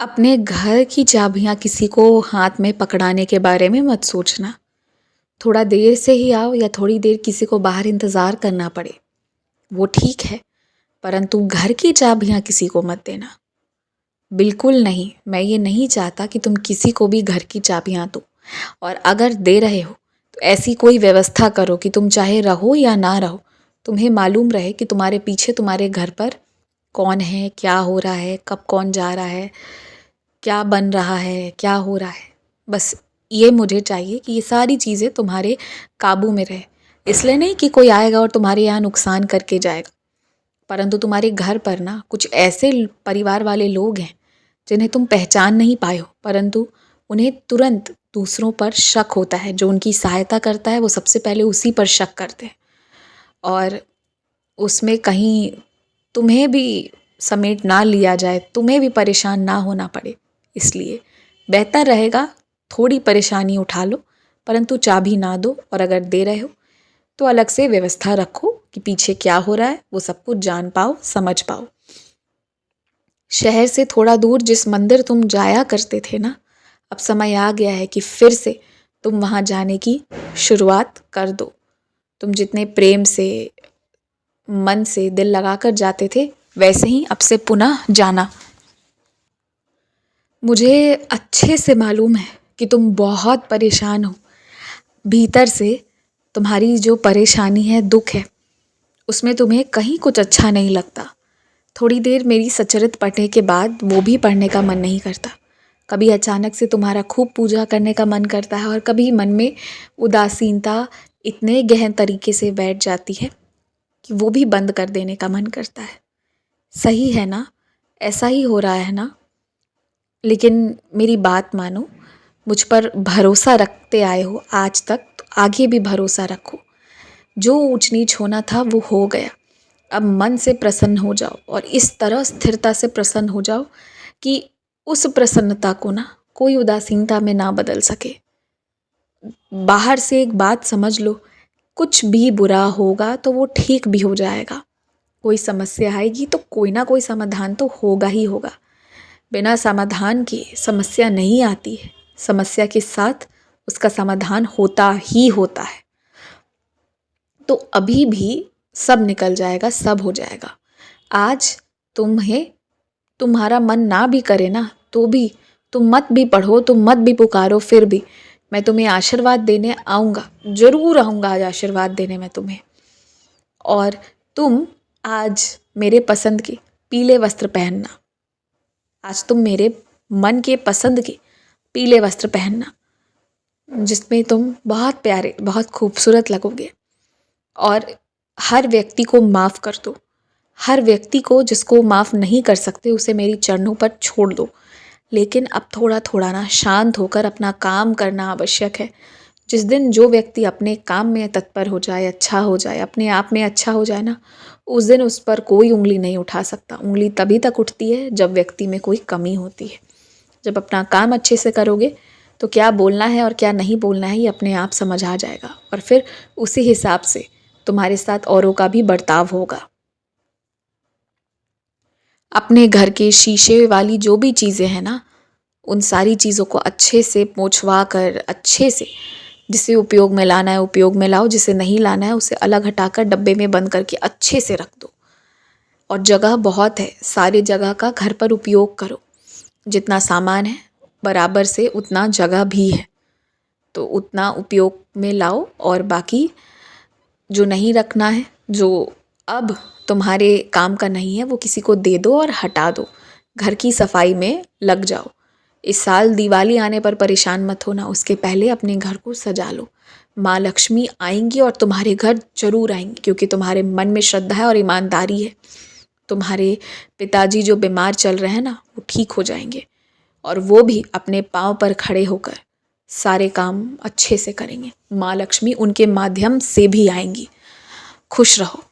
अपने घर की चाबियाँ किसी को हाथ में पकड़ाने के बारे में मत सोचना। थोड़ा देर से ही आओ या थोड़ी देर किसी को बाहर इंतज़ार करना पड़े, वो ठीक है, परंतु घर की चाबियाँ किसी को मत देना। बिल्कुल नहीं, मैं ये नहीं चाहता कि तुम किसी को भी घर की चाबियाँ दो, और अगर दे रहे हो तो ऐसी कोई व्यवस्था करो कि तुम चाहे रहो या ना रहो, तुम्हें मालूम रहे कि तुम्हारे पीछे तुम्हारे घर पर कौन है, क्या हो रहा है, कब कौन जा रहा है, क्या बन रहा है, क्या हो रहा है। बस ये मुझे चाहिए कि ये सारी चीज़ें तुम्हारे काबू में रहे। इसलिए नहीं कि कोई आएगा और तुम्हारे यहाँ नुकसान करके जाएगा, परंतु तुम्हारे घर पर ना कुछ ऐसे परिवार वाले लोग हैं जिन्हें तुम पहचान नहीं पाए हो, परंतु उन्हें तुरंत दूसरों पर शक होता है। जो उनकी सहायता करता है वो सबसे पहले उसी पर शक करते हैं, और उसमें कहीं तुम्हें भी समेट ना लिया जाए, तुम्हें भी परेशान ना होना पड़े। इसलिए बेहतर रहेगा थोड़ी परेशानी उठा लो, परंतु चाबी ना दो, और अगर दे रहे हो तो अलग से व्यवस्था रखो कि पीछे क्या हो रहा है वो सब कुछ जान पाओ, समझ पाओ। शहर से थोड़ा दूर जिस मंदिर तुम जाया करते थे ना, अब समय आ गया है कि फिर से तुम वहाँ जाने की शुरुआत कर दो। तुम जितने प्रेम से, मन से, दिल लगाकर जाते थे, वैसे ही अब से पुनः जाना। मुझे अच्छे से मालूम है कि तुम बहुत परेशान हो। भीतर से तुम्हारी जो परेशानी है, दुख है, उसमें तुम्हें कहीं कुछ अच्छा नहीं लगता। थोड़ी देर मेरी सचरित पढ़ने के बाद वो भी पढ़ने का मन नहीं करता। कभी अचानक से तुम्हारा खूब पूजा करने का मन करता है, और कभी मन में उदासीनता इतने गहन तरीके से बैठ जाती है कि वो भी बंद कर देने का मन करता है। सही है ना? ऐसा ही हो रहा है ना? लेकिन मेरी बात मानो, मुझ पर भरोसा रखते आए हो आज तक, तो आगे भी भरोसा रखो। जो ऊंच नीच होना था वो हो गया। अब मन से प्रसन्न हो जाओ, और इस तरह स्थिरता से प्रसन्न हो जाओ कि उस प्रसन्नता को ना कोई उदासीनता में ना बदल सके। बाहर से एक बात समझ लो, कुछ भी बुरा होगा तो वो ठीक भी हो जाएगा। कोई समस्या आएगी तो कोई ना कोई समाधान तो होगा ही होगा। बिना समाधान के समस्या नहीं आती है, समस्या के साथ उसका समाधान होता ही होता है। तो अभी भी सब निकल जाएगा, सब हो जाएगा। आज तुम्हें, तुम्हारा मन ना भी करे ना तो भी तुम मत भी पढ़ो, तुम मत भी पुकारो, फिर भी मैं तुम्हें आशीर्वाद देने आऊँगा, ज़रूर आऊँगा आज आशीर्वाद देने में तुम्हें। और तुम आज मेरे पसंद के पीले वस्त्र पहनना। आज तुम मेरे मन के पसंद के पीले वस्त्र पहनना, जिसमें तुम बहुत प्यारे, बहुत खूबसूरत लगोगे। और हर व्यक्ति को माफ़ कर दो। हर व्यक्ति को जिसको माफ़ नहीं कर सकते उसे मेरी चरणों पर छोड़ दो। लेकिन अब थोड़ा थोड़ा ना शांत होकर अपना काम करना आवश्यक है। जिस दिन जो व्यक्ति अपने काम में तत्पर हो जाए, अच्छा हो जाए, अपने आप में अच्छा हो जाए ना, उस दिन उस पर कोई उंगली नहीं उठा सकता। उंगली तभी तक उठती है जब व्यक्ति में कोई कमी होती है। जब अपना काम अच्छे से करोगे तो क्या बोलना है और क्या नहीं बोलना है ये अपने आप समझ आ जाएगा, और फिर उसी हिसाब से तुम्हारे साथ औरों का भी बर्ताव होगा। अपने घर के शीशे वाली जो भी चीज़ें हैं ना, उन सारी चीज़ों को अच्छे से पोंछवा कर, अच्छे से जिसे उपयोग में लाना है उपयोग में लाओ, जिसे नहीं लाना है उसे अलग हटाकर डब्बे में बंद करके अच्छे से रख दो। और जगह बहुत है, सारी जगह का घर पर उपयोग करो। जितना सामान है बराबर से उतना जगह भी है, तो उतना उपयोग में लाओ। और बाकी जो नहीं रखना है, जो अब तुम्हारे काम का नहीं है, वो किसी को दे दो और हटा दो। घर की सफाई में लग जाओ। इस साल दिवाली आने पर परेशान मत होना, उसके पहले अपने घर को सजा लो। माँ लक्ष्मी आएंगी और तुम्हारे घर जरूर आएंगी, क्योंकि तुम्हारे मन में श्रद्धा है और ईमानदारी है। तुम्हारे पिताजी जो बीमार चल रहे हैं ना, वो ठीक हो जाएंगे, और वो भी अपने पाँव पर खड़े होकर सारे काम अच्छे से करेंगे। माँ लक्ष्मी उनके माध्यम से भी आएंगी। खुश रहो।